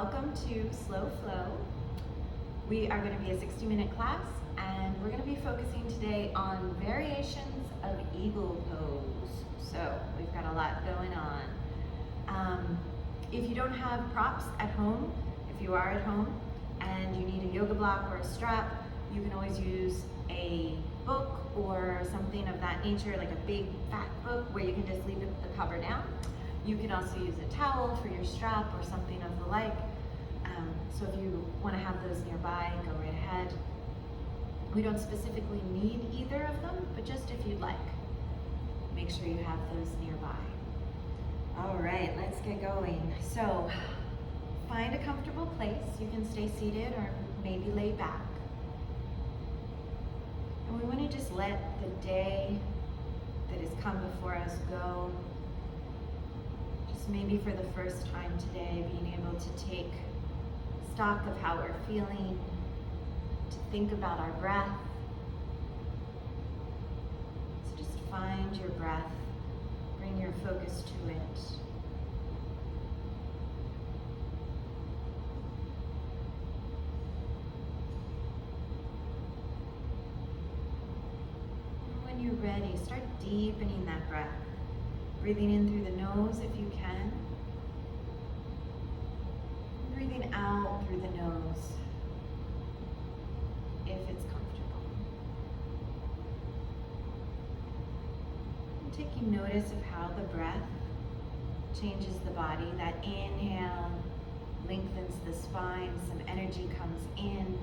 welcome to Slow Flow. We are going to be a 60-minute class, and we're going to be focusing today on variations of eagle pose. So we've got a lot going on. If you don't have props at home, if you are at home and you need a yoga block or a strap, you can always use a book or something of that nature, like a big fat book where you can just leave the cover down. You can also use a towel for your strap or something of the like. So if you want to have those nearby, go right ahead. We don't specifically need either of them, but just if you'd like, make sure you have those nearby. All right, let's get going. So find a comfortable place. You can stay seated or maybe lay back. And we want to just let the day that has come before us go. Just maybe for the first time today, being able to take stock of how we're feeling, to think about our breath. So just find your breath, bring your focus to it. And when you're ready, start deepening that breath, breathing in through the nose if you can. Breathing out through the nose, if it's comfortable. And taking notice of how the breath changes the body. That inhale lengthens the spine, some energy comes in,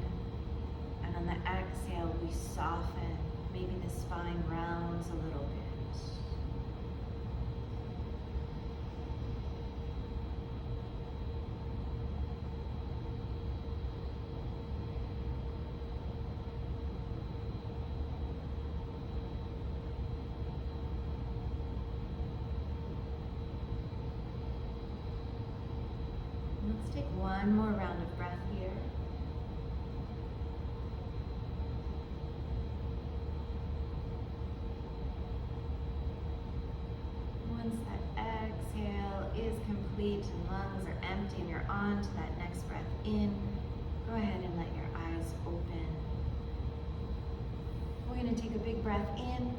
and on the exhale we soften. Maybe the spine rounds a little bit. Let's take one more round of breath here. Once that exhale is complete and lungs are empty and you're on to that next breath in, go ahead and let your eyes open. We're going to take a big breath in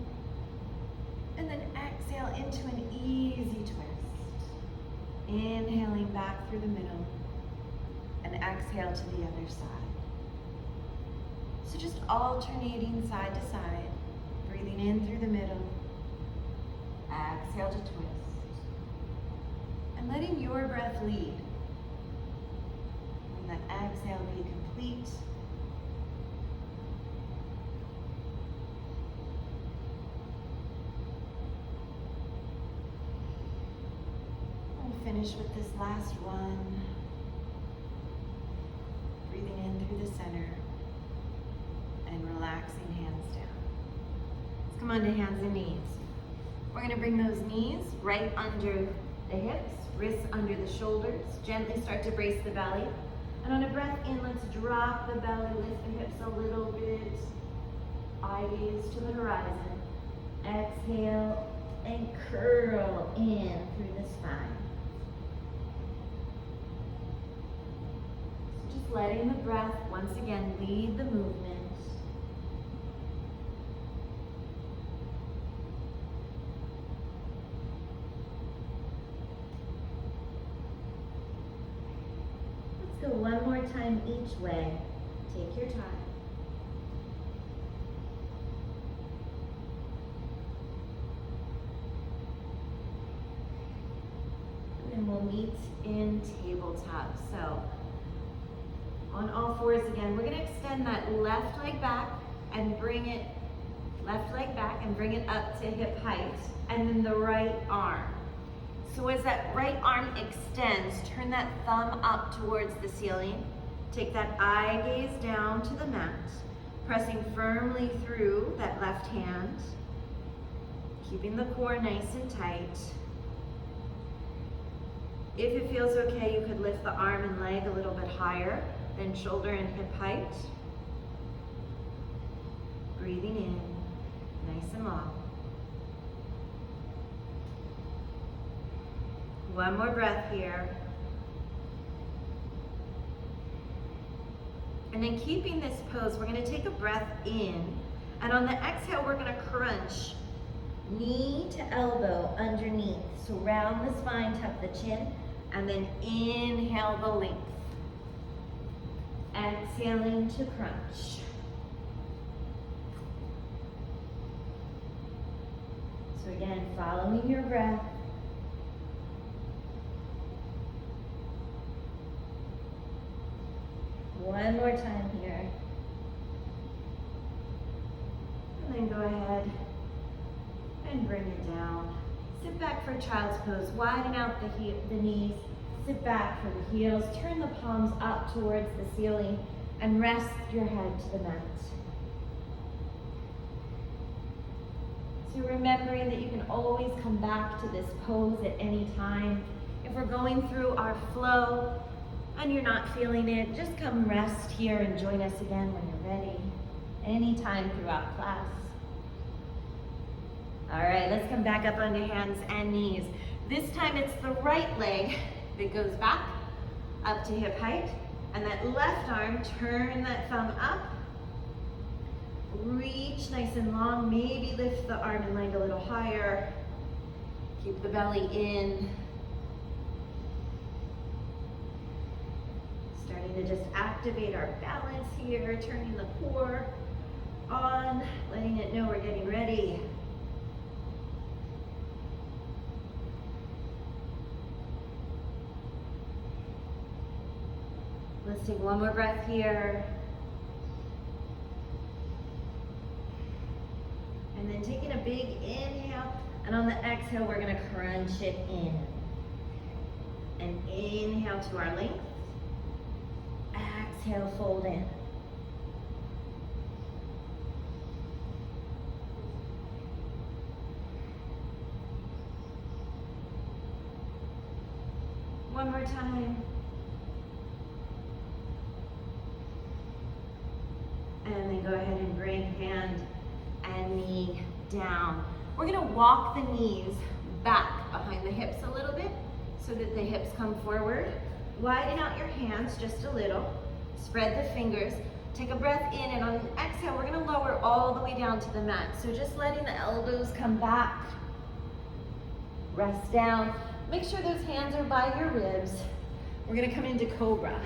and then exhale into an easy twist. Inhaling back through the middle and exhale to the other side. So just alternating side to side, breathing in through the middle, exhale to twist, and letting your breath lead. And that exhale be complete. Finish with this last one. Breathing in through the center and relaxing hands down. Let's come on to hands and knees. We're going to bring those knees right under the hips, wrists under the shoulders. Gently start to brace the belly. And on a breath in, let's drop the belly, lift the hips a little bit. Eye gaze to the horizon. Exhale and curl in through the spine. Letting the breath once again lead the movement. Let's go one more time each way. Take your time. And then we'll meet in tabletop. So on all fours again, we're going to extend that left leg back and bring it, left leg back and bring it up to hip height, and then the right arm. So as that right arm extends, turn that thumb up towards the ceiling. Take that eye gaze down to the mat, pressing firmly through that left hand, keeping the core nice and tight. If it feels okay, you could lift the arm and leg a little bit higher than shoulder and hip height. Breathing in, nice and long. One more breath here. And then keeping this pose, we're gonna take a breath in, and on the exhale, we're gonna crunch knee to elbow underneath. So round the spine, tuck the chin, and then inhale the length. Exhaling to crunch. So again, following your breath. One more time here. And then go ahead and bring it down. Sit back for child's pose. Widen out the knees. Sit back for the heels. Turn the palms up towards the ceiling and rest your head to the mat. So remembering that you can always come back to this pose at any time. If we're going through our flow and you're not feeling it, just come rest here and join us again when you're ready. Anytime throughout class. All right, let's come back up onto hands and knees. This time it's the right leg that goes back up to hip height, and that left arm, turn that thumb up. Reach nice and long, maybe lift the arm and leg a little higher. Keep the belly in. Starting to just activate our balance here, turning the core on, letting it know we're getting ready. Let's take one more breath here. And then taking a big inhale, and on the exhale, we're gonna crunch it in. And inhale to our length. Exhale, fold in. One more time. And then go ahead and bring hand and knee down. We're gonna walk the knees back behind the hips a little bit so that the hips come forward. Widen out your hands just a little. Spread the fingers. Take a breath in, and on the exhale, we're gonna lower all the way down to the mat. So just letting the elbows come back. Rest down. Make sure those hands are by your ribs. We're gonna come into cobra.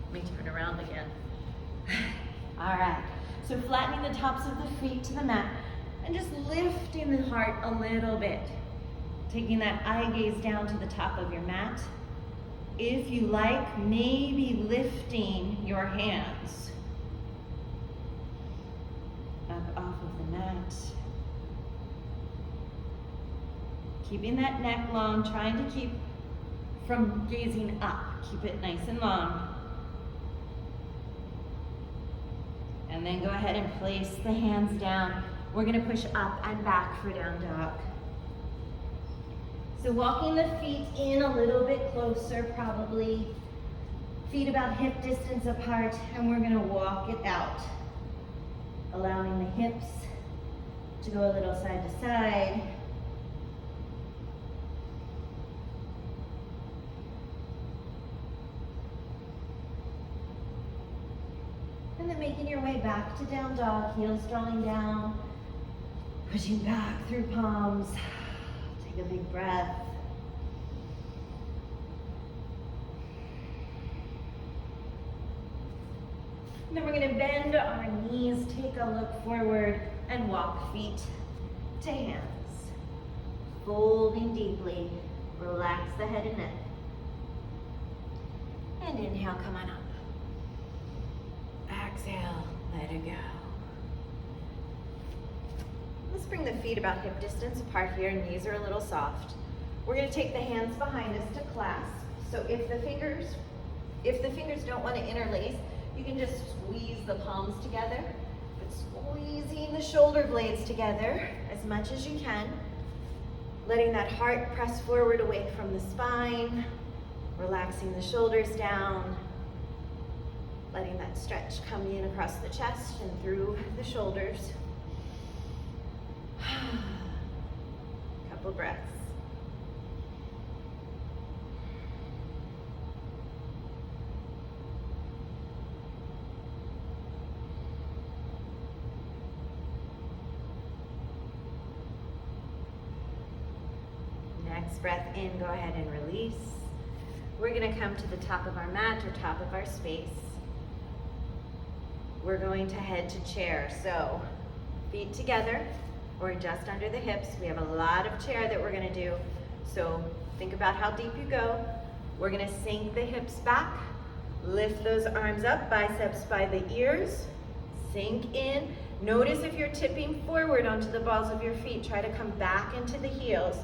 Let me turn around again. All right, so flattening the tops of the feet to the mat and just lifting the heart a little bit. Taking that eye gaze down to the top of your mat. If you like, maybe lifting your hands up off of the mat. Keeping that neck long, trying to keep from gazing up. Keep it nice and long. And then go ahead and place the hands down. We're gonna push up and back for down dog. So walking the feet in a little bit closer, probably feet about hip distance apart, and we're gonna walk it out. Allowing the hips to go a little side to side. And then making your way back to down dog, heels drawing down, pushing back through palms. Take a big breath. And then we're gonna bend our knees, take a look forward, and walk feet to hands. Folding deeply, relax the head and neck. And inhale, come on up. Exhale, let it go. Let's bring the feet about hip distance apart here, knees are a little soft. We're gonna take the hands behind us to clasp. So if the fingers don't want to interlace, you can just squeeze the palms together, but squeezing the shoulder blades together as much as you can. Letting that heart press forward away from the spine, relaxing the shoulders down. Letting that stretch come in across the chest and through the shoulders. Couple breaths. Next breath in, go ahead and release. We're gonna come to the top of our mat or top of our space. We're going to head to chair. So feet together or just under the hips. We have a lot of chair that we're gonna do. So think about how deep you go. We're gonna sink the hips back, lift those arms up, biceps by the ears, sink in. Notice if you're tipping forward onto the balls of your feet, try to come back into the heels.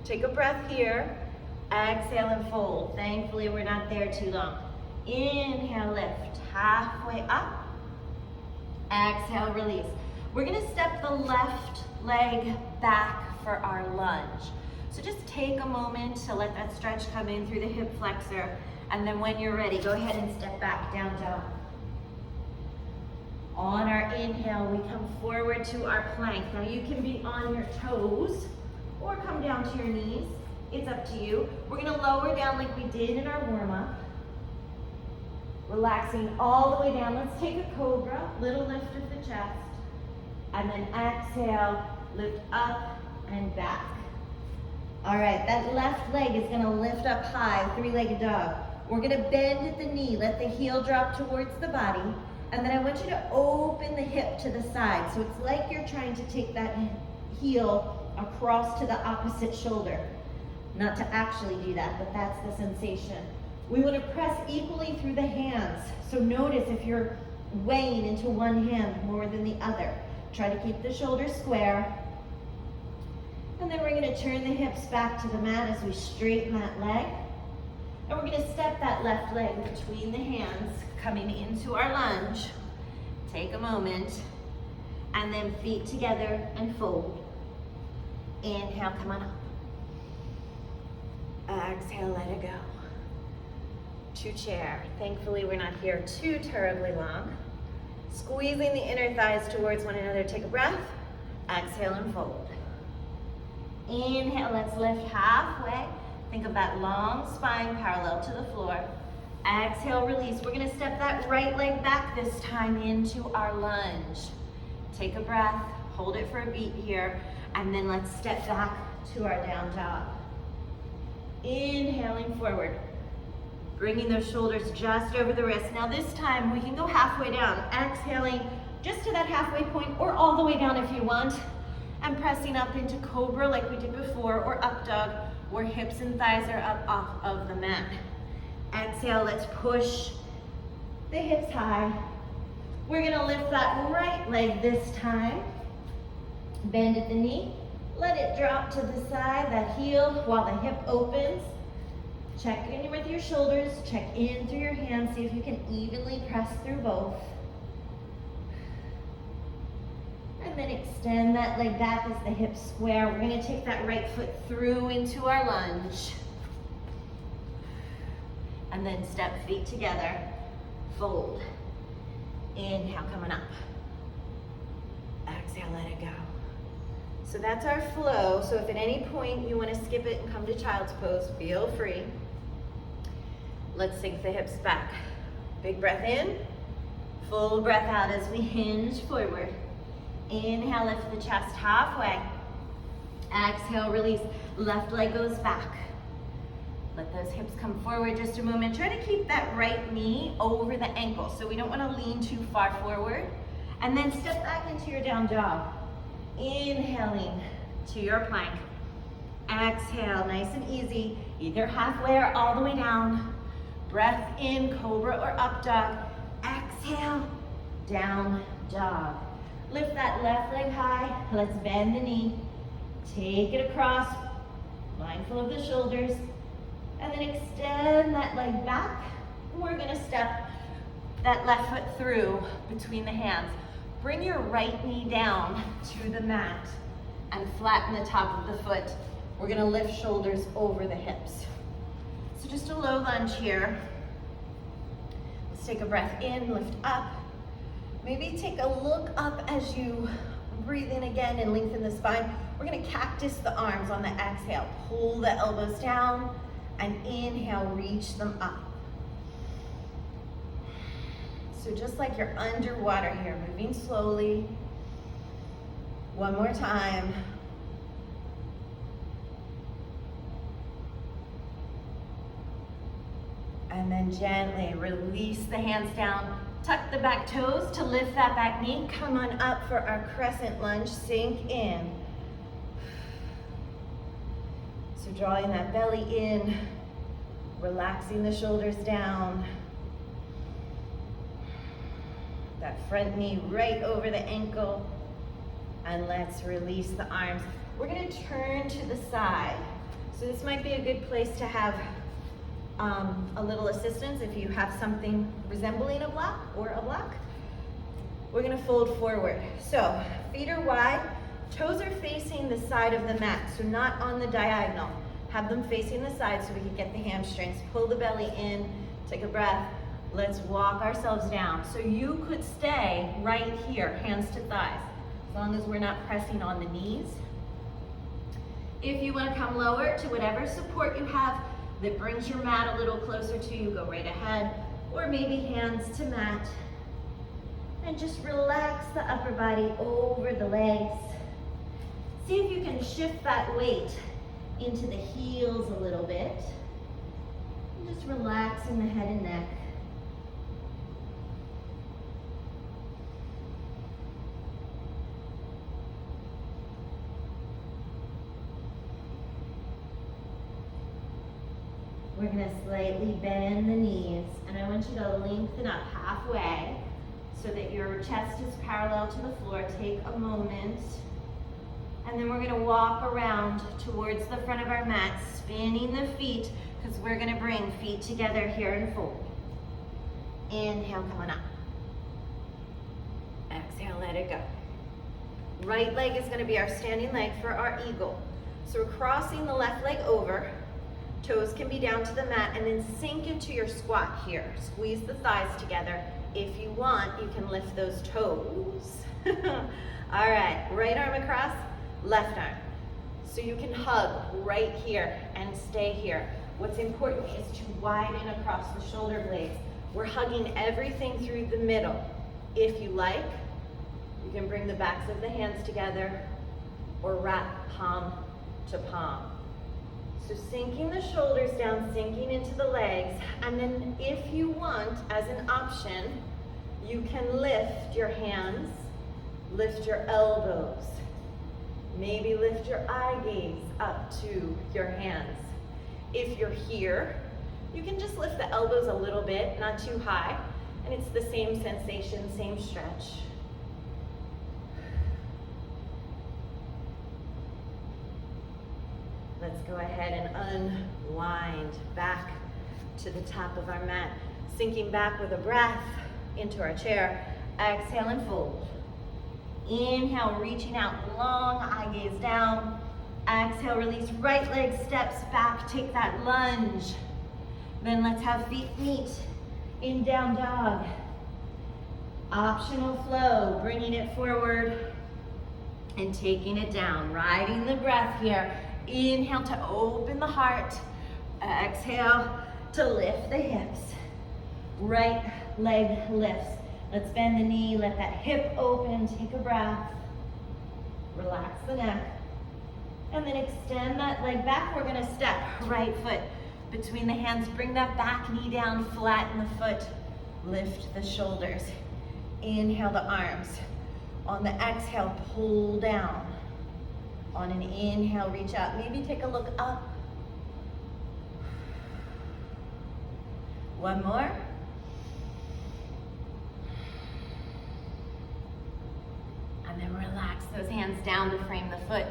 Take a breath here, exhale and fold. Thankfully, we're not there too long. Inhale, lift, halfway up. Exhale, release. We're gonna step the left leg back for our lunge. So just take a moment to let that stretch come in through the hip flexor, and then when you're ready, go ahead and step back, down dog. On our inhale, we come forward to our plank. Now you can be on your toes or come down to your knees. It's up to you. We're gonna lower down like we did in our warm-up. Relaxing all the way down. Let's take a cobra, little lift of the chest, and then exhale, lift up and back. All right, that left leg is gonna lift up high, three-legged dog. We're gonna bend at the knee, let the heel drop towards the body, and then I want you to open the hip to the side. So it's like you're trying to take that heel across to the opposite shoulder. Not to actually do that, but that's the sensation. We want to press equally through the hands. So notice if you're weighing into one hand more than the other. Try to keep the shoulders square. And then we're going to turn the hips back to the mat as we straighten that leg. And we're going to step that left leg between the hands, coming into our lunge. Take a moment. And then feet together and fold. Inhale, come on up. Exhale, let it go. To chair. Thankfully, we're not here too terribly long. Squeezing the inner thighs towards one another. Take a breath. Exhale and fold. Inhale, let's lift halfway. Think of that long spine parallel to the floor. Exhale, release. We're gonna step that right leg back this time into our lunge. Take a breath, hold it for a beat here, and then let's step back to our down dog. Inhaling forward. Bringing those shoulders just over the wrists. Now this time we can go halfway down. Exhaling just to that halfway point or all the way down if you want. And pressing up into cobra like we did before, or up dog, where hips and thighs are up off of the mat. Exhale, let's push the hips high. We're gonna lift that right leg this time. Bend at the knee. Let it drop to the side, that heel, while the hip opens. Check in with your shoulders, check in through your hands, see if you can evenly press through both. And then extend that leg back as the hips square. We're gonna take that right foot through into our lunge. And then step feet together, fold. Inhale, coming up. Exhale, let it go. So that's our flow. So if at any point you wanna skip it and come to child's pose, feel free. Let's sink the hips back. Big breath in, full breath out as we hinge forward. Inhale, lift the chest halfway. Exhale, release. Left leg goes back. Let those hips come forward just a moment. Try to keep that right knee over the ankle, so we don't want to lean too far forward. And then step back into your down dog. Inhaling to your plank. Exhale, nice and easy, either halfway or all the way down. Breath in, cobra or up dog. Exhale, down dog. Lift that left leg high. Let's bend the knee. Take it across, mindful of the shoulders. And then extend that leg back. And we're gonna step that left foot through between the hands. Bring your right knee down to the mat and flatten the top of the foot. We're gonna lift shoulders over the hips. So just a low lunge here. Let's take a breath in, lift up. Maybe take a look up as you breathe in again and lengthen the spine. We're gonna cactus the arms on the exhale. Pull the elbows down and inhale, reach them up. So just like you're underwater here, moving slowly. One more time. And then gently release the hands down. Tuck the back toes to lift that back knee. Come on up for our crescent lunge. Sink in. So drawing that belly in, relaxing the shoulders down. That front knee right over the ankle. And let's release the arms. We're gonna turn to the side. So this might be a good place to have a little assistance if you have something resembling a block or a block. We're gonna fold forward. So feet are wide, toes are facing the side of the mat, so not on the diagonal. Have them facing the side so we can get the hamstrings. Pull the belly in, take a breath. Let's walk ourselves down. So you could stay right here, hands to thighs, as long as we're not pressing on the knees. If you want to come lower to whatever support you have that brings your mat a little closer to you, go right ahead. Or maybe hands to mat. And just relax the upper body over the legs. See if you can shift that weight into the heels a little bit. And just relaxing the head and neck. We're gonna slightly bend the knees, and I want you to lengthen up halfway so that your chest is parallel to the floor. Take a moment, and then we're gonna walk around towards the front of our mat, spinning the feet, because we're gonna bring feet together here and fold. Inhale, coming up. Exhale, let it go. Right leg is gonna be our standing leg for our eagle. So we're crossing the left leg over. Toes can be down to the mat, and then sink into your squat here. Squeeze the thighs together. If you want, you can lift those toes. All right, right arm across, left arm. So you can hug right here and stay here. What's important is to widen across the shoulder blades. We're hugging everything through the middle. If you like, you can bring the backs of the hands together or wrap palm to palm. So sinking the shoulders down, sinking into the legs, and then if you want, as an option, you can lift your hands, lift your elbows, maybe lift your eye gaze up to your hands. If you're here, you can just lift the elbows a little bit, not too high, and it's the same sensation, same stretch. Let's go ahead and unwind back to the top of our mat. Sinking back with a breath into our chair. Exhale and fold. Inhale, reaching out long, eye gaze down. Exhale, release, right leg steps back, take that lunge. Then let's have feet meet in down dog. Optional flow, bringing it forward and taking it down. Riding the breath here. Inhale to open the heart. Exhale to lift the hips. Right leg lifts. Let's bend the knee, let that hip open, take a breath. Relax the neck. And then extend that leg back. We're gonna step right foot between the hands. Bring that back knee down, flatten the foot. Lift the shoulders. Inhale the arms. On the exhale, pull down. On an inhale, reach up. Maybe take a look up. One more. And then relax those hands down to frame the foot.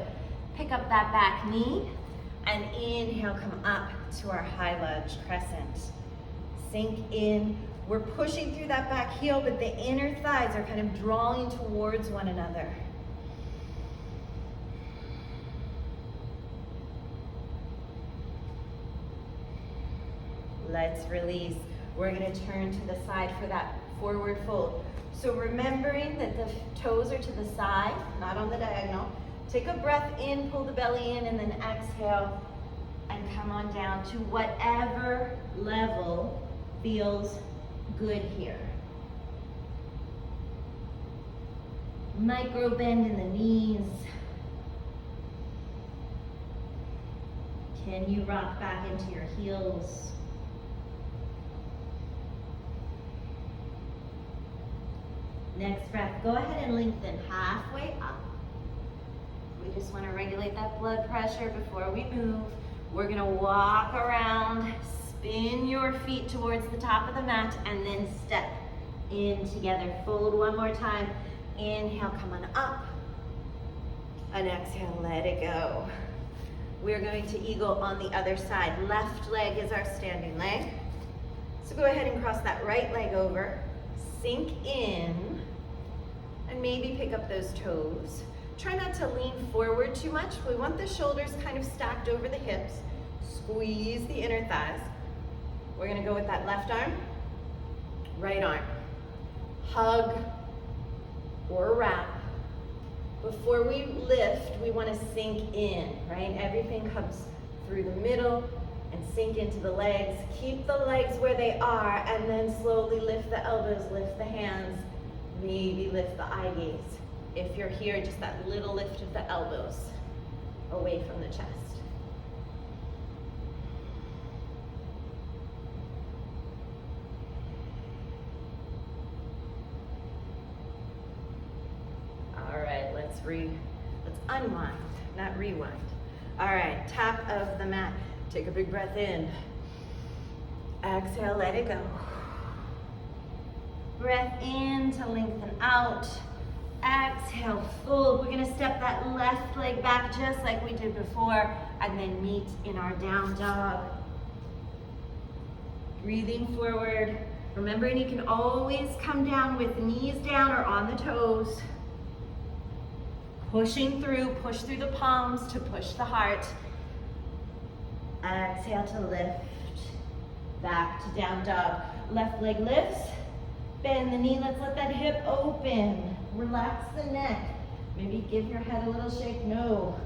Pick up that back knee and inhale, come up to our high lunge crescent. Sink in. We're pushing through that back heel, but the inner thighs are kind of drawing towards one another. Let's release. We're gonna turn to the side for that forward fold. So remembering that the toes are to the side, not on the diagonal. Take a breath in, pull the belly in, and then exhale and come on down to whatever level feels good here. Micro bend in the knees. Can you rock back into your heels? Next breath, go ahead and lengthen halfway up. We just want to regulate that blood pressure before we move. We're gonna walk around, spin your feet towards the top of the mat, and then step in together. Fold one more time. Inhale, come on up. And exhale, let it go. We're going to eagle on the other side. Left leg is our standing leg. So go ahead and cross that right leg over. Sink in, and maybe pick up those toes. Try not to lean forward too much. We want the shoulders kind of stacked over the hips. Squeeze the inner thighs. We're gonna go with that left arm, right arm. Hug or wrap. Before we lift, we want to sink in, right? Everything comes through the middle and sink into the legs. Keep the legs where they are, and then slowly lift the elbows, lift the hands, maybe lift the eye gaze. If you're here, just that little lift of the elbows away from the chest. All right, let's unwind, not rewind. All right, top of the mat. Take a big breath in. Exhale, let it go. Breath in to lengthen out. Exhale, fold. We're gonna step that left leg back just like we did before, and then meet in our down dog. Breathing forward. Remembering you can always come down with knees down or on the toes. Pushing through, push through the palms to push the heart. Exhale to lift. Back to down dog. Left leg lifts. Bend the knee, let's let that hip open. Relax the neck. Maybe give your head a little shake, no.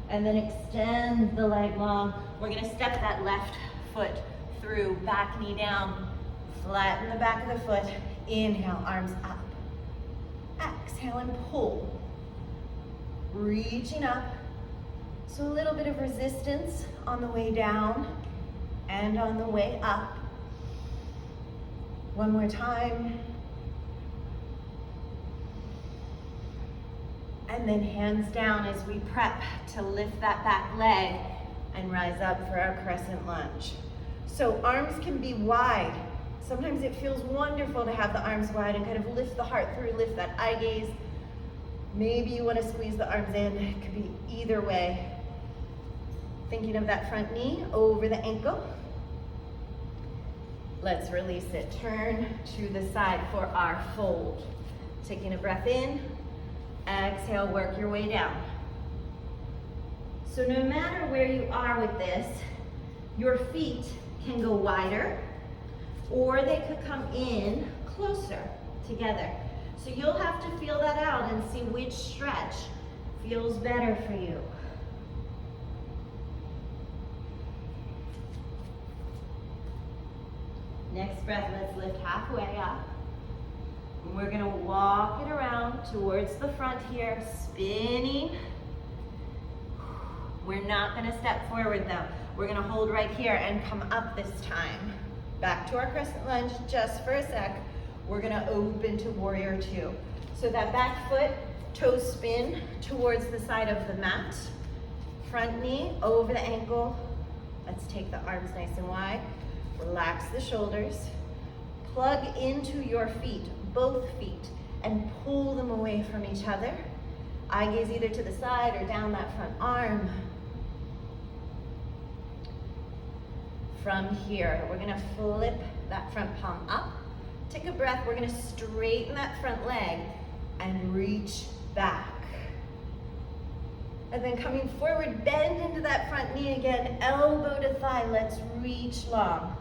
And then extend the leg long. We're gonna step that left foot through, back knee down. Flatten the back of the foot. Inhale, arms up. Exhale and pull. Reaching up. So a little bit of resistance on the way down and on the way up. One more time. And then hands down as we prep to lift that back leg and rise up for our crescent lunge. So arms can be wide. Sometimes it feels wonderful to have the arms wide and kind of lift the heart through, lift that eye gaze. Maybe you want to squeeze the arms in. It could be either way. Thinking of that front knee over the ankle. Let's release it. Turn to the side for our fold. Taking a breath in. Exhale, work your way down. So no matter where you are with this, your feet can go wider or they could come in closer together. So you'll have to feel that out and see which stretch feels better for you. Next breath, let's lift halfway up. And we're gonna walk it around towards the front here, spinning. We're not gonna step forward though. We're gonna hold right here and come up this time. Back to our crescent lunge just for a sec. We're gonna open to warrior two. So that back foot, toe spin towards the side of the mat. Front knee over the ankle. Let's take the arms nice and wide. Relax the shoulders. Plug into your feet, both feet, and pull them away from each other. Eye gaze either to the side or down that front arm. From here, we're gonna flip that front palm up. Take a breath, we're gonna straighten that front leg and reach back. And then coming forward, bend into that front knee again, elbow to thigh, let's reach long.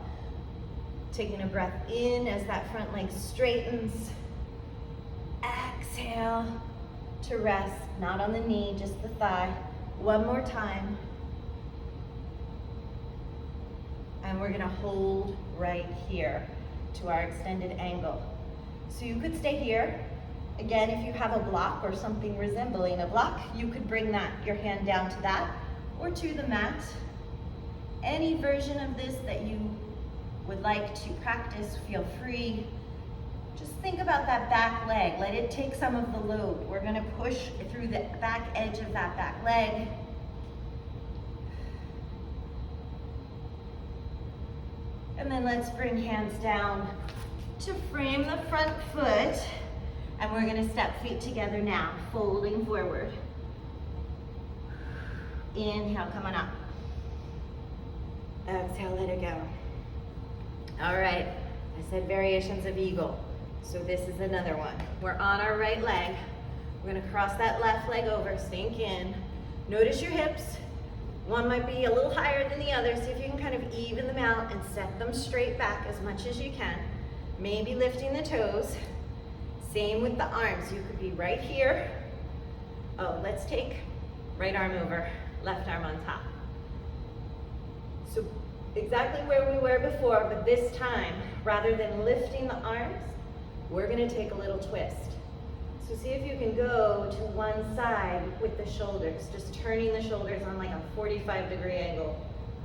Taking a breath in as that front leg straightens. Exhale to rest, not on the knee, just the thigh. One more time. And we're gonna hold right here to our extended angle. So you could stay here. Again, if you have a block or something resembling a block, you could bring your hand down to that or to the mat. Any version of this that you would like to practice, feel free. Just think about that back leg. Let it take some of the load. We're gonna push through the back edge of that back leg. And then let's bring hands down to frame the front foot. And we're gonna step feet together now, folding forward. Inhale, come on up. Exhale, let it go. All right, I said variations of eagle. So this is another one. We're on our right leg. We're gonna cross that left leg over, sink in. Notice your hips. One might be a little higher than the other. See if you can kind of even them out and set them straight back as much as you can. Maybe lifting the toes. Same with the arms. You could be right here. Oh, let's take right arm over, left arm on top. So exactly where we were before, but this time, rather than lifting the arms, we're gonna take a little twist. So see if you can go to one side with the shoulders, just turning the shoulders on like a 45-degree angle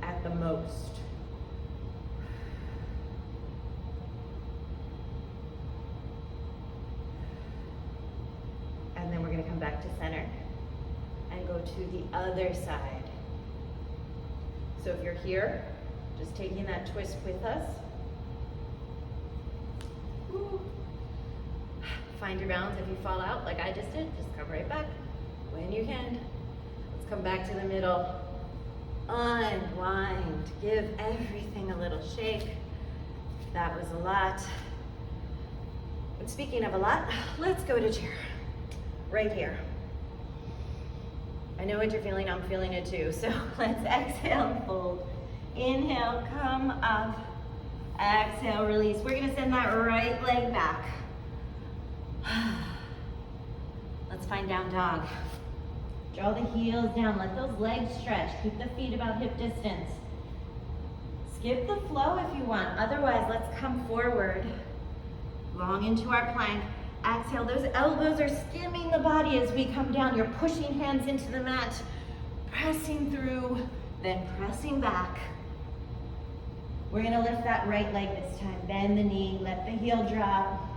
at the most. And then we're gonna come back to center and go to the other side. So if you're here, just taking that twist with us. Woo. Find your balance. If you fall out like I just did, just come right back when you can. Let's come back to the middle. Unwind. Give everything a little shake. That was a lot. But speaking of a lot, let's go to chair. Right here. I know what you're feeling. I'm feeling it too. So let's exhale and fold. Inhale, come up. Exhale, release. We're gonna send that right leg back. Let's find down dog. Draw the heels down. Let those legs stretch. Keep the feet about hip distance. Skip the flow if you want. Otherwise, let's come forward. Long into our plank. Exhale. Those elbows are skimming the body as we come down. You're pushing hands into the mat. Pressing through, then pressing back. We're gonna lift that right leg this time. Bend the knee, let the heel drop.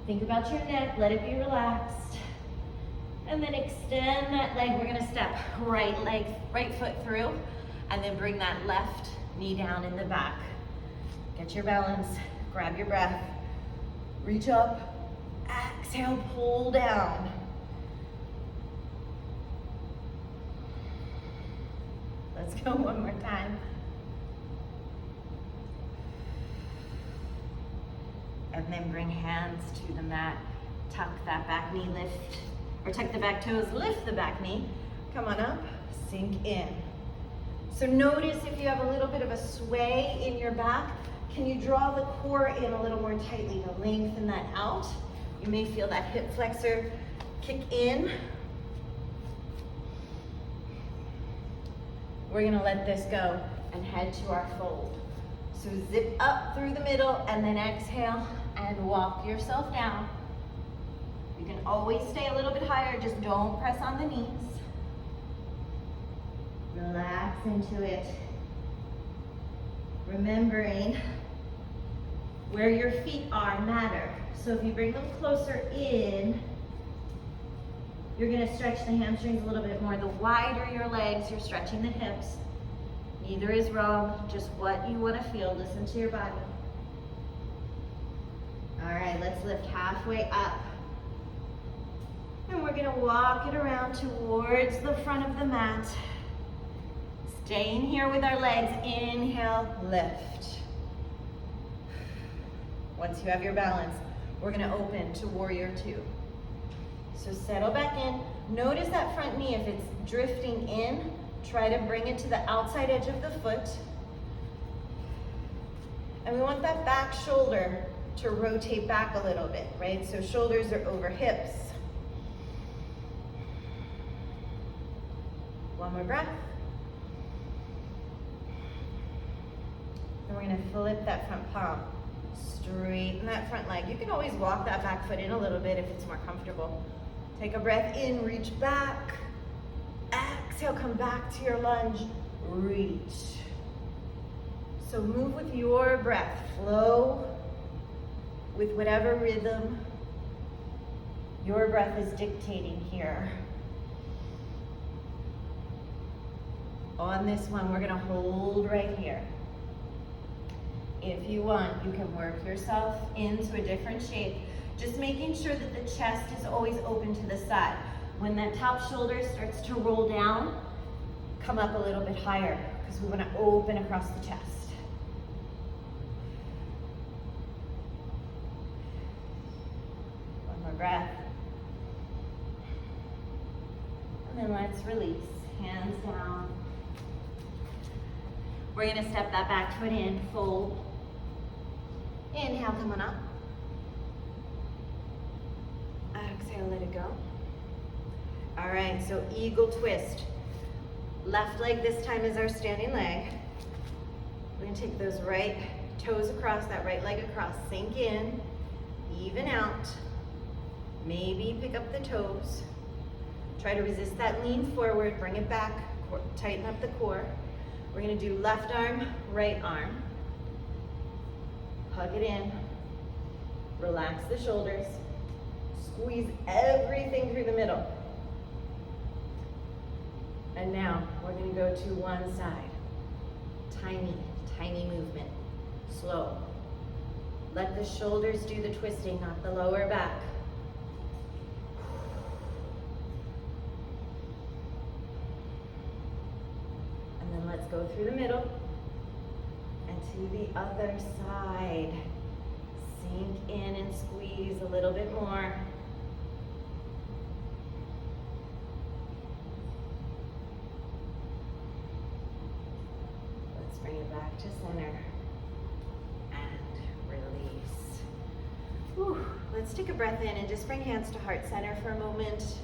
Think about your neck, let it be relaxed. And then extend that leg. We're gonna step right foot through, and then bring that left knee down in the back. Get your balance, grab your breath. Reach up, exhale, pull down. Let's go one more time. And then bring hands to the mat. Tuck that back knee, lift, or tuck the back toes, lift the back knee. Come on up, sink in. So notice if you have a little bit of a sway in your back, can you draw the core in a little more tightly to lengthen that out? You may feel that hip flexor kick in. We're gonna let this go and head to our fold. So zip up through the middle and then exhale and walk yourself down. You can always stay a little bit higher, just don't press on the knees. Relax into it. Remembering where your feet are matter. So if you bring them closer in, you're gonna stretch the hamstrings a little bit more. The wider your legs, you're stretching the hips. Neither is wrong, just what you wanna feel. Listen to your body. All right, let's lift halfway up. And we're gonna walk it around towards the front of the mat. Staying here with our legs, inhale, lift. Once you have your balance, we're gonna open to warrior two. So settle back in. Notice that front knee, if it's drifting in, try to bring it to the outside edge of the foot. And we want that back shoulder to rotate back a little bit, right? So shoulders are over hips. One more breath. And we're gonna flip that front palm. Straighten that front leg. You can always walk that back foot in a little bit if it's more comfortable. Take a breath in, reach back. Exhale, come back to your lunge, reach. So move with your breath, flow. with whatever rhythm your breath is dictating here. On this one, we're gonna hold right here. If you want, you can work yourself into a different shape, just making sure that the chest is always open to the side. When that top shoulder starts to roll down, come up a little bit higher, because we want to open across the chest. One more breath. And then let's release, hands down. We're gonna step that back foot in, fold. Inhale, come on up. Exhale, let it go. All right, so eagle twist. Left leg this time is our standing leg. We're gonna take those right toes across, that right leg across, sink in, even out. Maybe pick up the toes. Try to resist that lean forward, bring it back, tighten up the core. We're gonna do left arm, right arm. Hug it in, relax the shoulders, squeeze everything through the middle. And now we're gonna go to one side. Tiny, tiny movement, slow. Let the shoulders do the twisting, not the lower back. And then let's go through the middle and to the other side. Sink in and squeeze a little bit more. Let's bring it back to center and release. Whew. Let's take a breath in and just bring hands to heart center for a moment.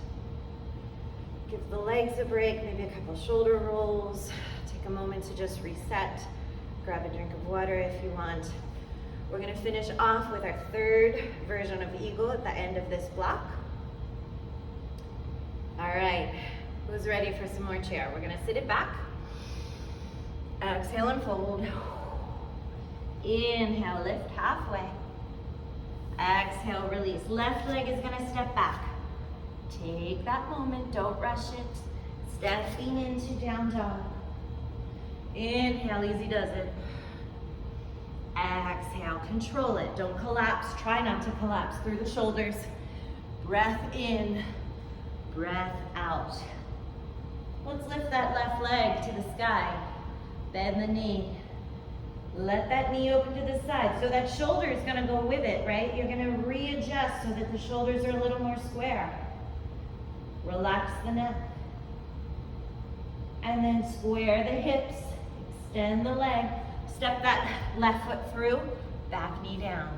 Give the legs a break, maybe a couple shoulder rolls. Take a moment to just reset. Grab a drink of water if you want. We're gonna finish off with our third version of eagle at the end of this block. All right, who's ready for some more chair? We're gonna sit it back. Exhale and fold. Inhale, lift halfway. Exhale, release. Left leg is gonna step back. Take that moment, don't rush it. Stepping into down dog. Inhale, easy does it. Exhale, control it. Don't collapse. Try not to collapse through the shoulders. Breath in, breath out. Let's lift that left leg to the sky. Bend the knee. Let that knee open to the side. So that shoulder is gonna go with it, right? You're gonna readjust so that the shoulders are a little more square. Relax the neck. And then square the hips. Extend the leg. Step that left foot through, back knee down.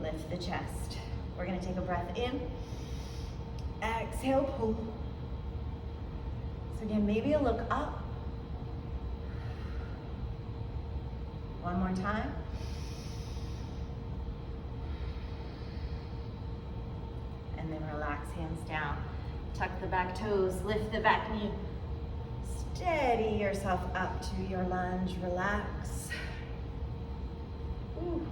Lift the chest. We're gonna take a breath in. Exhale, pull. So again, maybe a look up. One more time. And then relax, hands down. Tuck the back toes, lift the back knee. Steady yourself up to your lunge, relax. Ooh.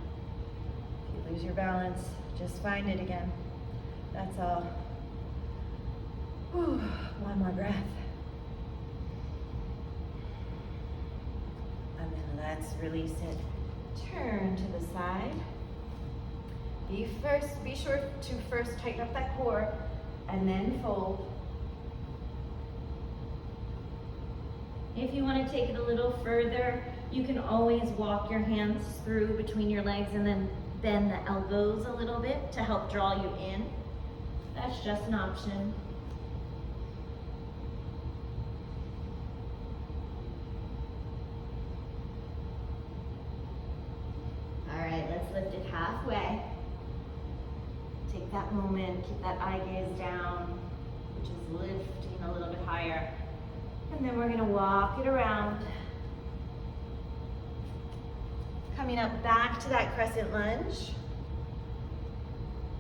If you lose your balance, just find it again. That's all. Ooh. One more breath. And then let's release it. Turn to the side. Be sure to first tighten up that core and then fold. If you want to take it a little further, you can always walk your hands through between your legs and then bend the elbows a little bit to help draw you in. That's just an option. All right, let's lift it halfway. Take that moment, keep that eye gaze down, which is lifting a little bit higher. And then we're gonna walk it around. Coming up back to that crescent lunge.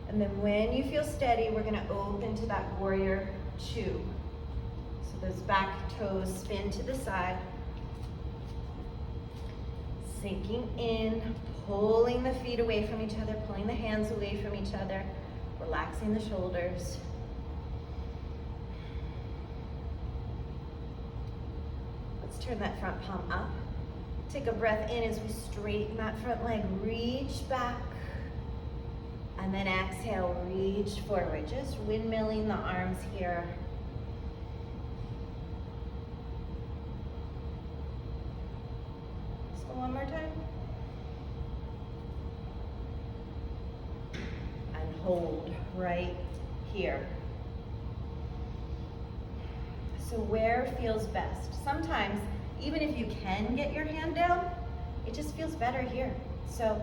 And then when you feel steady, we're gonna open to that warrior two. So those back toes spin to the side. Sinking in, pulling the feet away from each other, pulling the hands away from each other, relaxing the shoulders. Let's turn that front palm up. Take a breath in as we straighten that front leg, reach back. And then exhale, reach forward, just windmilling the arms here. Let's go one more time. And hold right here. So where feels best? Sometimes, even if you can get your hand down, it just feels better here. So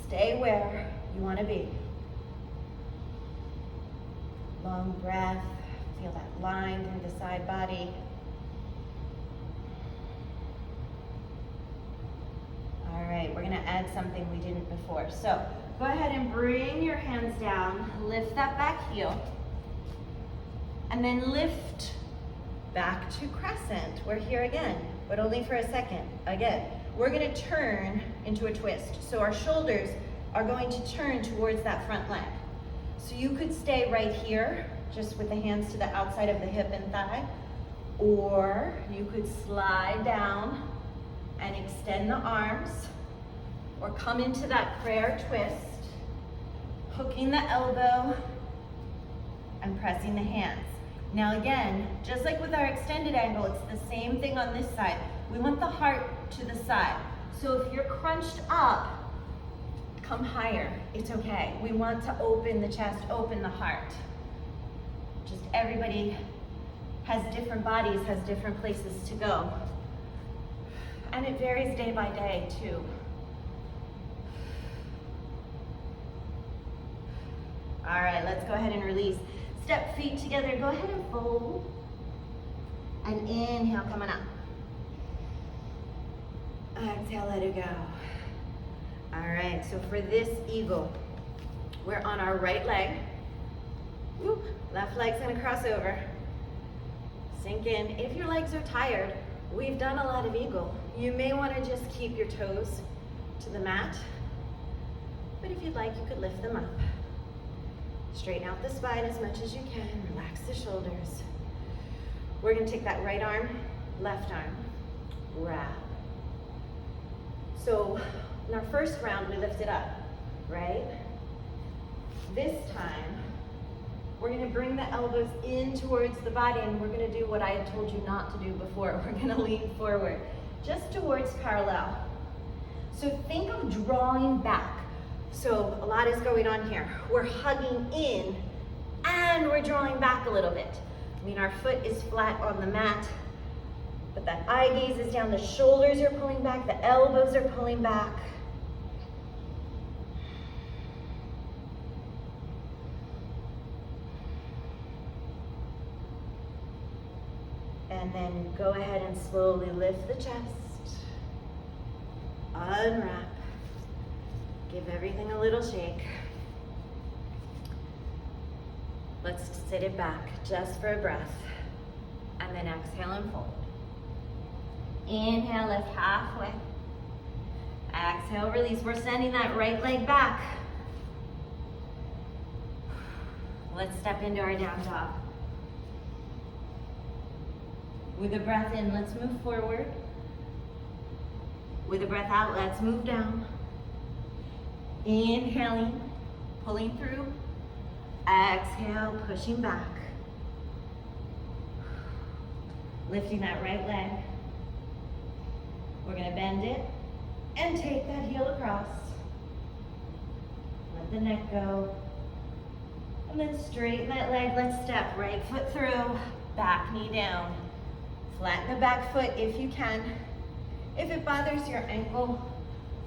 stay where you want to be. Long breath, feel that line through the side body. All right, we're gonna add something we didn't before. So go ahead and bring your hands down, lift that back heel, and then lift back to crescent. We're here again, but only for a second. Again, we're gonna turn into a twist. So our shoulders are going to turn towards that front leg. So you could stay right here, just with the hands to the outside of the hip and thigh, or you could slide down and extend the arms, or come into that prayer twist, hooking the elbow and pressing the hands. Now again, just like with our extended angle, it's the same thing on this side. We want the heart to the side. So if you're crunched up, come higher, it's okay. We want to open the chest, open the heart. Just everybody has different bodies, has different places to go. And it varies day by day too. All right, let's go ahead and release. Step feet together, go ahead and fold. And inhale, coming up. Exhale, let it go. All right, so for this eagle, we're on our right leg. Whoop, left leg's gonna cross over. Sink in. If your legs are tired, we've done a lot of eagle. You may wanna just keep your toes to the mat, but if you'd like, you could lift them up. Straighten out the spine as much as you can, relax the shoulders. We're gonna take that right arm, left arm, wrap. So in our first round, we lifted up, right? This time, we're gonna bring the elbows in towards the body, and we're gonna do what I had told you not to do before. We're gonna lean forward, just towards parallel. So think of drawing back. So a lot is going on here. We're hugging in, and we're drawing back a little bit. I mean, our foot is flat on the mat, but that eye gaze is down, the shoulders are pulling back, the elbows are pulling back. And then go ahead and slowly lift the chest, unwrap, give everything a little shake. Let's sit it back just for a breath, and then exhale and fold. Inhale, lift halfway. Exhale, release. We're sending that right leg back. Let's step into our down dog. With a breath in, let's move forward. With a breath out, let's move down. Inhaling, pulling through. Exhale, pushing back. Lifting that right leg. We're gonna bend it and take that heel across. Let the neck go. And then straighten that leg. Let's step right foot through, back knee down. Flatten the back foot if you can. If it bothers your ankle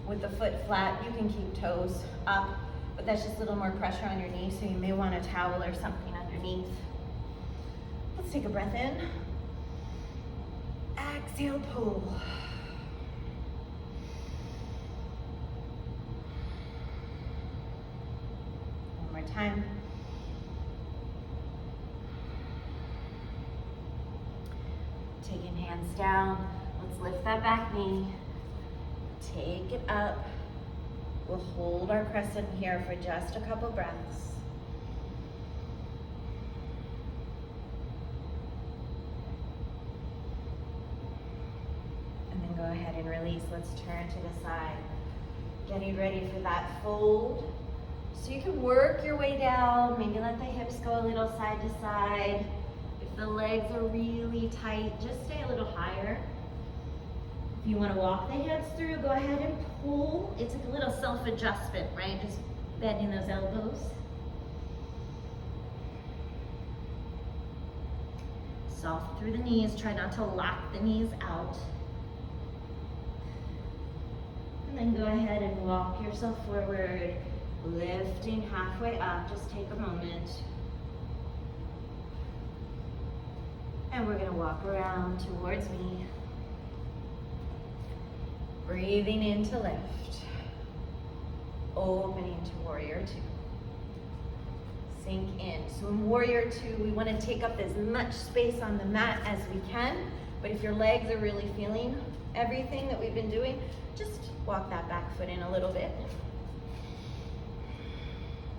with the foot flat, you can keep toes up, but that's just a little more pressure on your knee, so you may want a towel or something underneath. Let's take a breath in. Exhale, pull. One more time. Taking hands down. Let's lift that back knee. Take it up. We'll hold our crescent here for just a couple breaths. And then go ahead and release. Let's turn to the side. Getting ready for that fold. So you can work your way down, maybe let the hips go a little side to side. If the legs are really tight, just stay a little higher. If you want to walk the hands through, go ahead and pull. It's like a little self-adjustment, right? Just bending those elbows. Soft through the knees. Try not to lock the knees out. And then go ahead and walk yourself forward, lifting halfway up. Just take a moment. And we're going to walk around towards me. Breathing into lift. Opening to warrior two. Sink in. So in warrior two, we want to take up as much space on the mat as we can. But if your legs are really feeling everything that we've been doing, just walk that back foot in a little bit.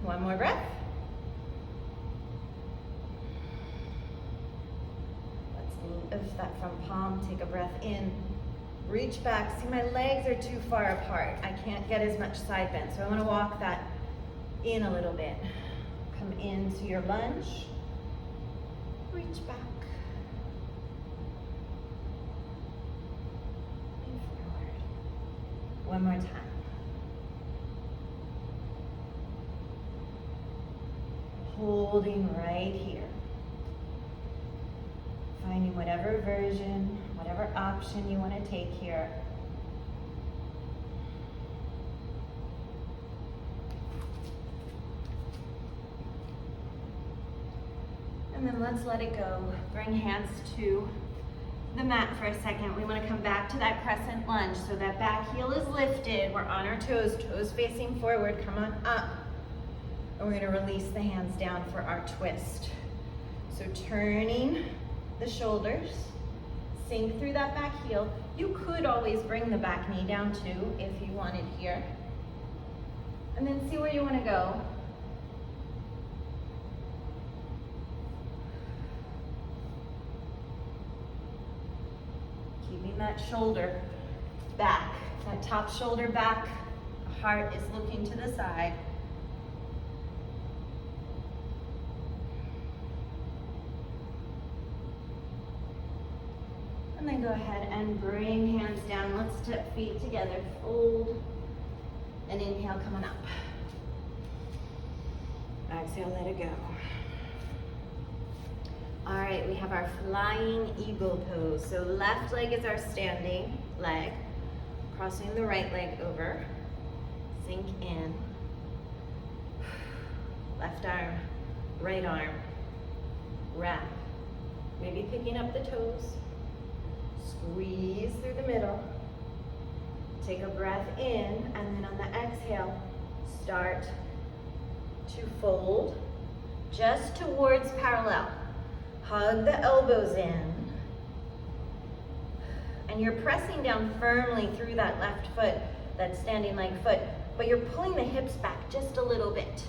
One more breath. Let's lift that front palm. Take a breath in. Reach back. See, my legs are too far apart. I can't get as much side bend. So I want to walk that in a little bit. Come into your lunge. Reach back. And forward. One more time. Holding right here. Finding whatever version, whatever option you want to take here. And then let's let it go. Bring hands to the mat for a second. We want to come back to that crescent lunge. So that back heel is lifted. We're on our toes, toes facing forward. Come on up. And we're going to release the hands down for our twist. So turning the shoulders, sink through that back heel. You could always bring the back knee down too if you wanted here. And then see where you want to go. Keeping that shoulder back, that top shoulder back. Heart is looking to the side. And then go ahead and bring hands down. Let's step feet together. Fold. And inhale, coming up. Exhale, let it go. All right, we have our flying eagle pose. So left leg is our standing leg. Crossing the right leg over. Sink in. Left arm, right arm. Wrap. Maybe picking up the toes. Squeeze through the middle. Take a breath in, and then on the exhale, start to fold just towards parallel. Hug the elbows in. And you're pressing down firmly through that left foot, that standing leg foot, but you're pulling the hips back just a little bit.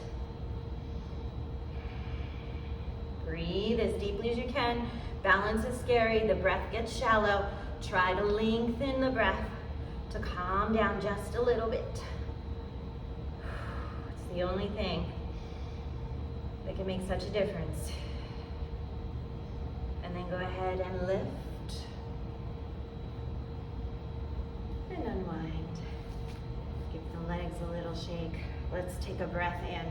Breathe as deeply as you can. Balance is scary, the breath gets shallow. Try to lengthen the breath to calm down just a little bit. It's the only thing that can make such a difference. And then go ahead and lift. And unwind. Give the legs a little shake. Let's take a breath in.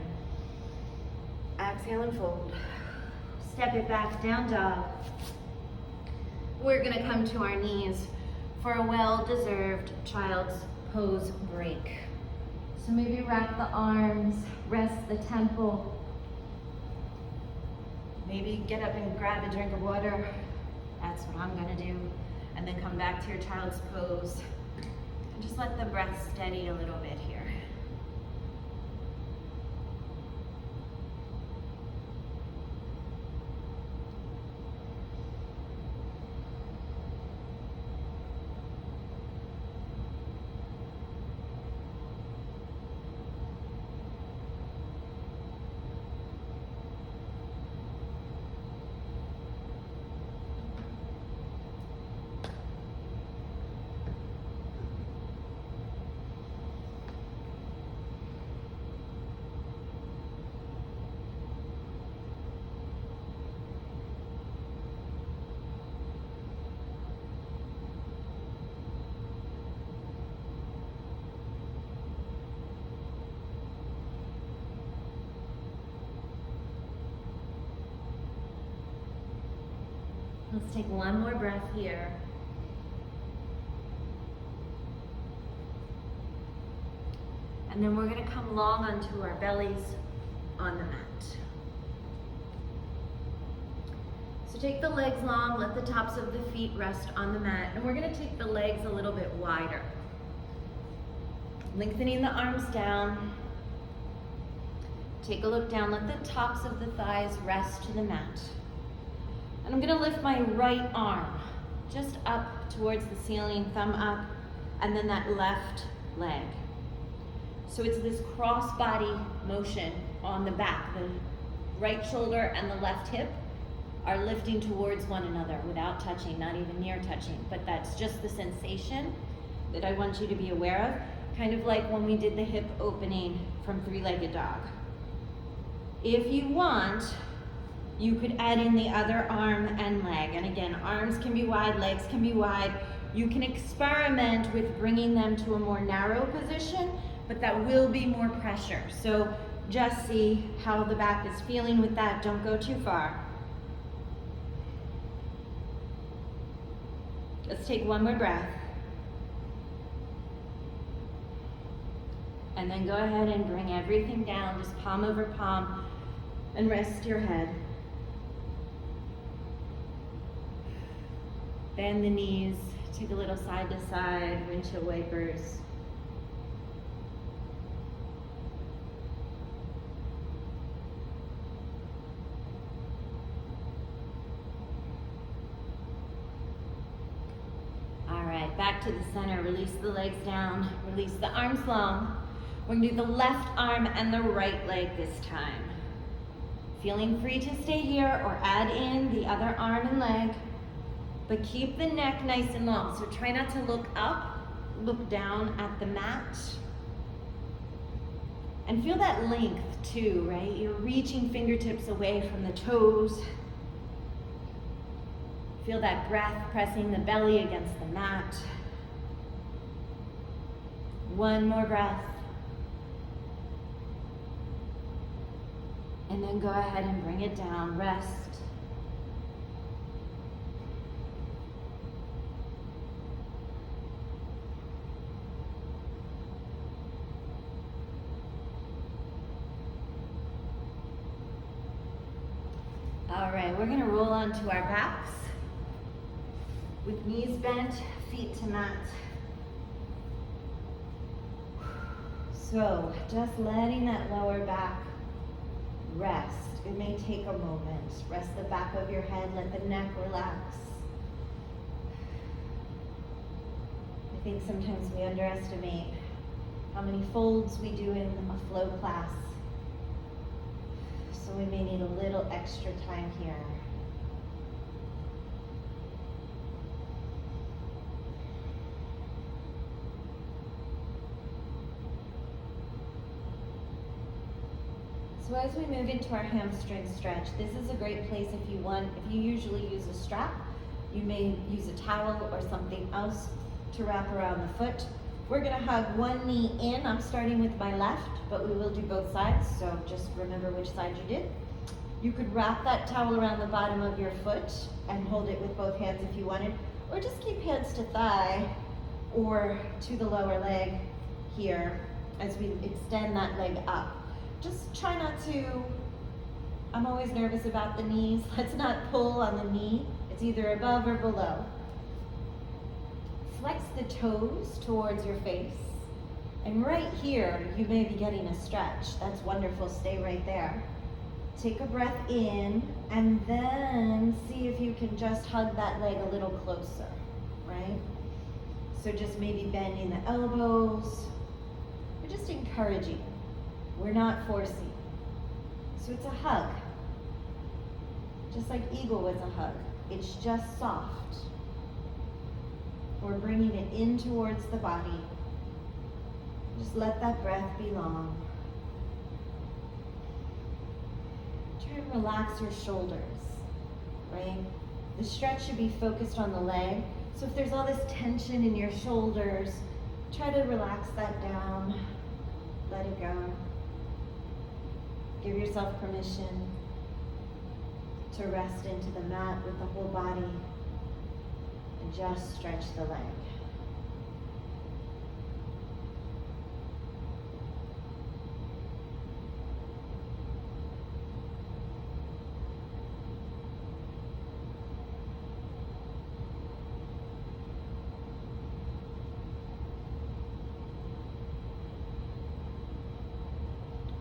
Exhale and fold. Step it back, down dog. We're gonna come to our knees for a well-deserved child's pose break. So maybe wrap the arms, rest the temple. Maybe get up and grab a drink of water. That's what I'm gonna do. And then come back to your child's pose. And just let the breath steady a little bit here. Let's take one more breath here. And then we're going to come long onto our bellies on the mat. So take the legs long, let the tops of the feet rest on the mat, and we're going to take the legs a little bit wider. Lengthening the arms down. Take a look down, let the tops of the thighs rest to the mat. And I'm going to lift my right arm just up towards the ceiling, thumb up, and then that left leg. So it's this cross body motion on the back. The right shoulder and the left hip are lifting towards one another without touching, not even near touching. But that's just the sensation that I want you to be aware of. Kind of like when we did the hip opening from three-legged dog. If you want, you could add in the other arm and leg. And again, arms can be wide, legs can be wide. You can experiment with bringing them to a more narrow position, but that will be more pressure. So just see how the back is feeling with that. Don't go too far. Let's take one more breath. And then go ahead and bring everything down, just palm over palm, and rest your head. Bend the knees, take a little side to side, windshield wipers. All right, back to the center. Release the legs down, release the arms long. We're gonna do the left arm and the right leg this time. Feeling free to stay here or add in the other arm and leg, but keep the neck nice and long. So try not to look up, look down at the mat. And feel that length too, right? You're reaching fingertips away from the toes. Feel that breath pressing the belly against the mat. One more breath. And then go ahead and bring it down, rest. All right, we're gonna roll onto our backs with knees bent, feet to mat. So just letting that lower back rest. It may take a moment. Rest the back of your head, let the neck relax. I think sometimes we underestimate how many folds we do in a flow class. So we may need a little extra time here. So as we move into our hamstring stretch, this is a great place if you want. If you usually use a strap, you may use a towel or something else to wrap around the foot. We're gonna hug one knee in. I'm starting with my left, but we will do both sides, so just remember which side you did. You could wrap that towel around the bottom of your foot and hold it with both hands if you wanted, or just keep hands to thigh or to the lower leg here as we extend that leg up. Just try not to, I'm always nervous about the knees. Let's not pull on the knee. It's either above or below. Flex the toes towards your face. And right here, you may be getting a stretch. That's wonderful, stay right there. Take a breath in, and then see if you can just hug that leg a little closer, right? So just maybe bending the elbows. We're just encouraging. We're not forcing. So it's a hug. Just like eagle was a hug. It's just soft. We're bringing it in towards the body. Just let that breath be long. Try and relax your shoulders, right? The stretch should be focused on the leg. So if there's all this tension in your shoulders, try to relax that down. Let it go. Give yourself permission to rest into the mat with the whole body. just stretch the leg.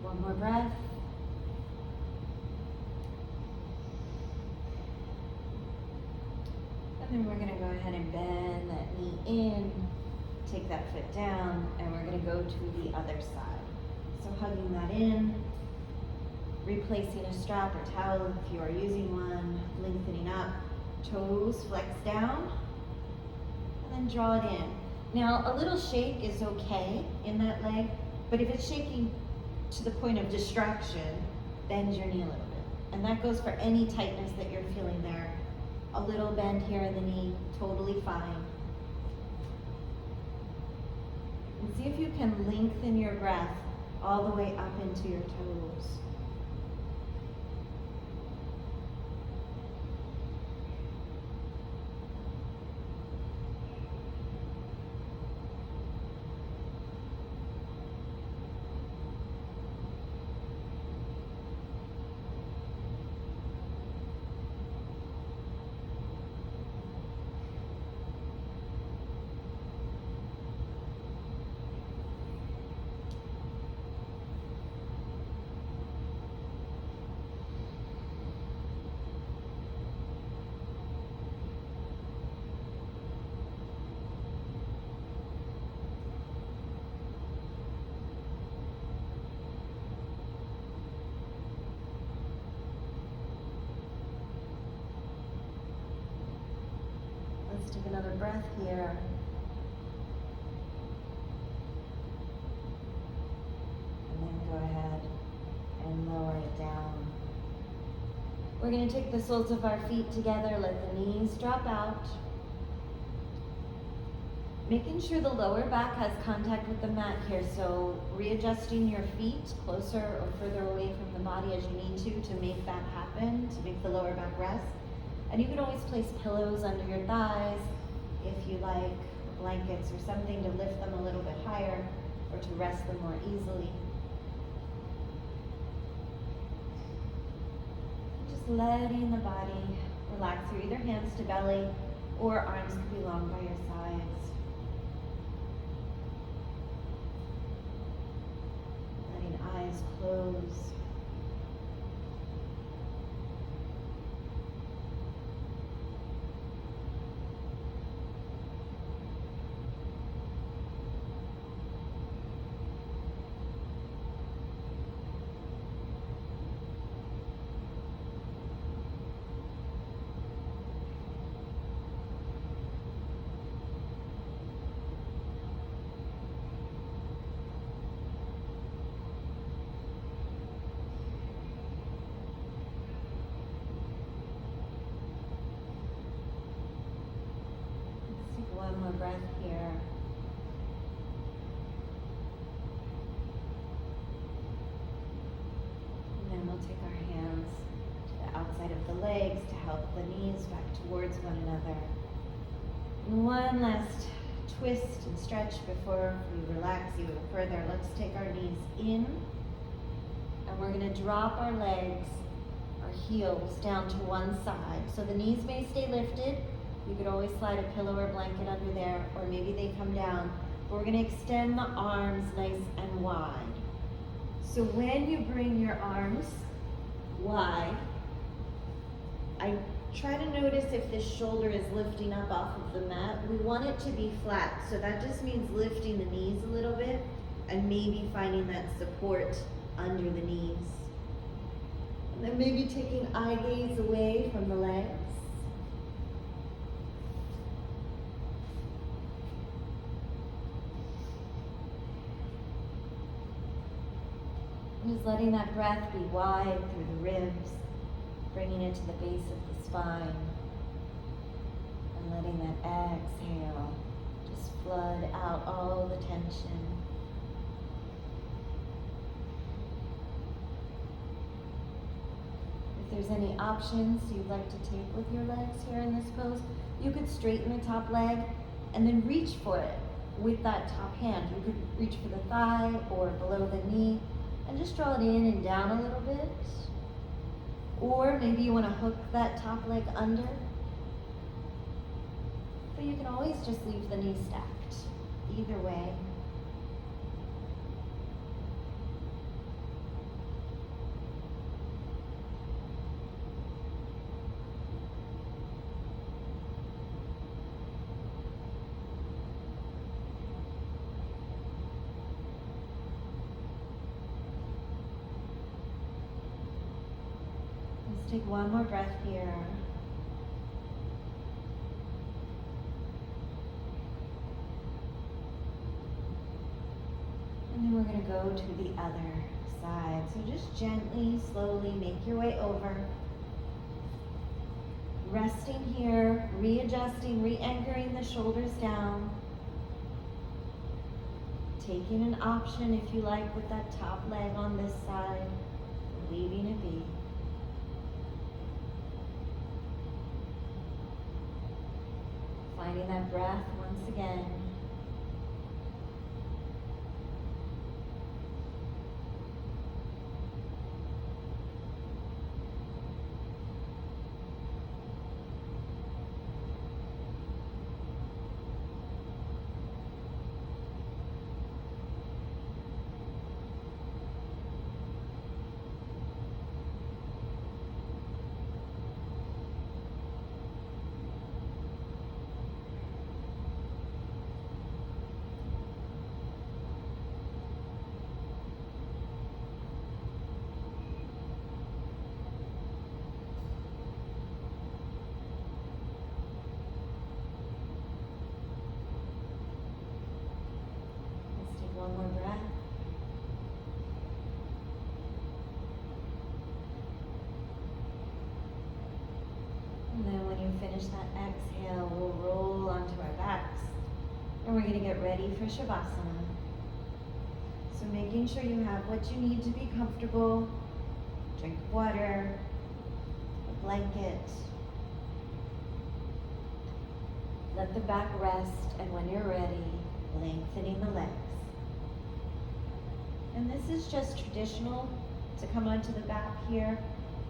One more breath. And then we're gonna go ahead and bend that knee in, take that foot down, and we're gonna go to the other side. So hugging that in, replacing a strap or towel if you are using one, lengthening up, toes flex down, and then draw it in. Now, a little shake is okay in that leg, but if it's shaking to the point of distraction, bend your knee a little bit. And that goes for any tightness that you're feeling there. A little bend here in the knee, totally fine. And see if you can lengthen your breath all the way up into your toes. Let's take another breath here. And then go ahead and lower it down. We're going to take the soles of our feet together, let the knees drop out. Making sure the lower back has contact with the mat here, so readjusting your feet closer or further away from the body as you need to make that happen, to make the lower back rest. And you can always place pillows under your thighs if you like, blankets or something to lift them a little bit higher or to rest them more easily. Just letting the body relax through either hands to belly or arms could be long by your sides. Letting eyes close. One more breath here. And then we'll take our hands to the outside of the legs to help the knees back towards one another. And one last twist and stretch before we relax even further. Let's take our knees in, and we're going to drop our legs, our heels down to one side. So the knees may stay lifted. You could always slide a pillow or blanket under there, or maybe they come down. But we're going to extend the arms nice and wide. So when you bring your arms wide, I try to notice if this shoulder is lifting up off of the mat. We want it to be flat, so that just means lifting the knees a little bit and maybe finding that support under the knees. And then maybe taking eye gaze away from the legs. Just letting that breath be wide through the ribs, bringing it to the base of the spine, and letting that exhale just flood out all the tension. If there's any options you'd like to take with your legs here in this pose, You could straighten the top leg and then reach for it with that top hand. You could reach for the thigh or below the knee and just draw it in and down a little bit. Or maybe you want to hook that top leg under. But you can always just leave the knee stacked. Either way. Let's take one more breath here. And then we're going to go to the other side. So just gently, slowly make your way over. Resting here, readjusting, re-anchoring the shoulders down. Taking an option if you like with that top leg on this side, leaving it be. Finding that breath once again. One more breath. And then when you finish that exhale, we'll roll onto our backs. And we're going to get ready for Shavasana. So making sure you have what you need to be comfortable. Drink water, a blanket. Let the back rest, and when you're ready, lengthening the legs. And this is just traditional to come onto the back here.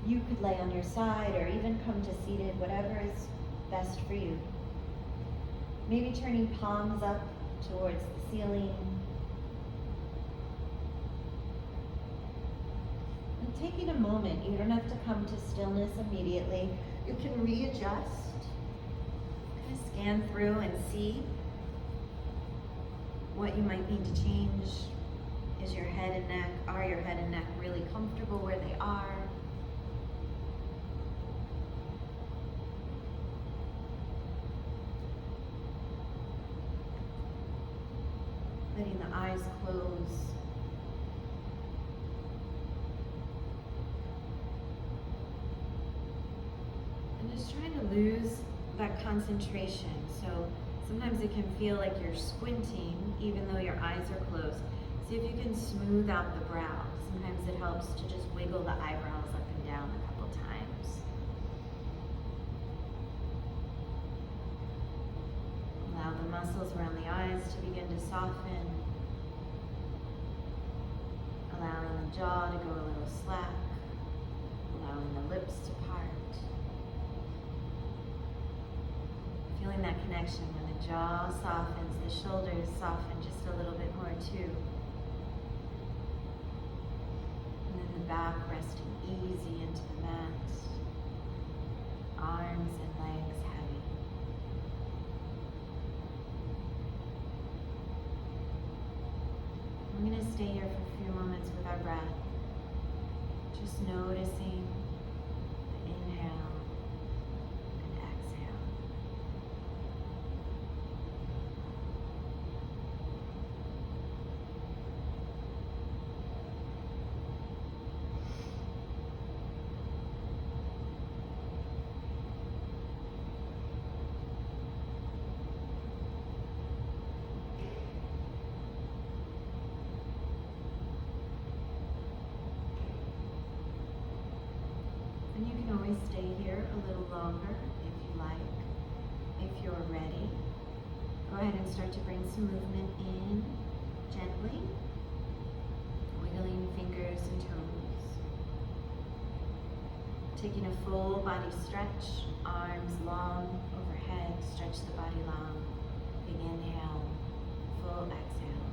You could lay on your side or even come to seated, whatever is best for you. Maybe turning palms up towards the ceiling. And taking a moment, you don't have to come to stillness immediately. You can readjust, kind of scan through and see what you might need to change. Is your head and neck, are your head and neck really comfortable where they are? Letting the eyes close. And just trying to lose that concentration. So sometimes it can feel like you're squinting even though your eyes are closed. See if you can smooth out the brow. Sometimes it helps to just wiggle the eyebrows up and down a couple times. Allow the muscles around the eyes to begin to soften. Allowing the jaw to go a little slack. Allowing the lips to part. Feeling that connection when the jaw softens, the shoulders soften just a little bit more too. Back resting easy into the mat, arms and legs heavy. I'm going to stay here for a few moments with our breath, just noticing the inhale and exhale. ahead and start to bring some movement in gently, wiggling fingers and toes. Taking a full body stretch, arms long overhead, stretch the body long. Big inhale, full exhale.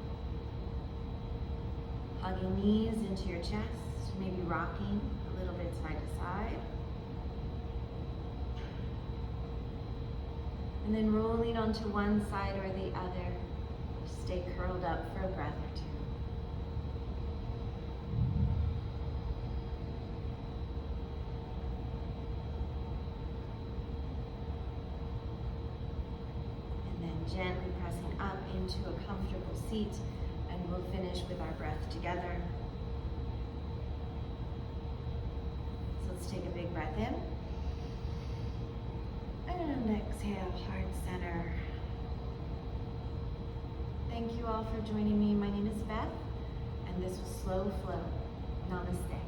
Hugging knees into your chest, maybe rocking a little bit side to side. And then rolling onto one side or the other. Stay curled up for a breath or two. And then gently pressing up into a comfortable seat, and we'll finish with our breath together. So let's take a big breath in. And exhale, heart center. Thank you all for joining me. My name is Beth, and this was Slow Flow. Namaste.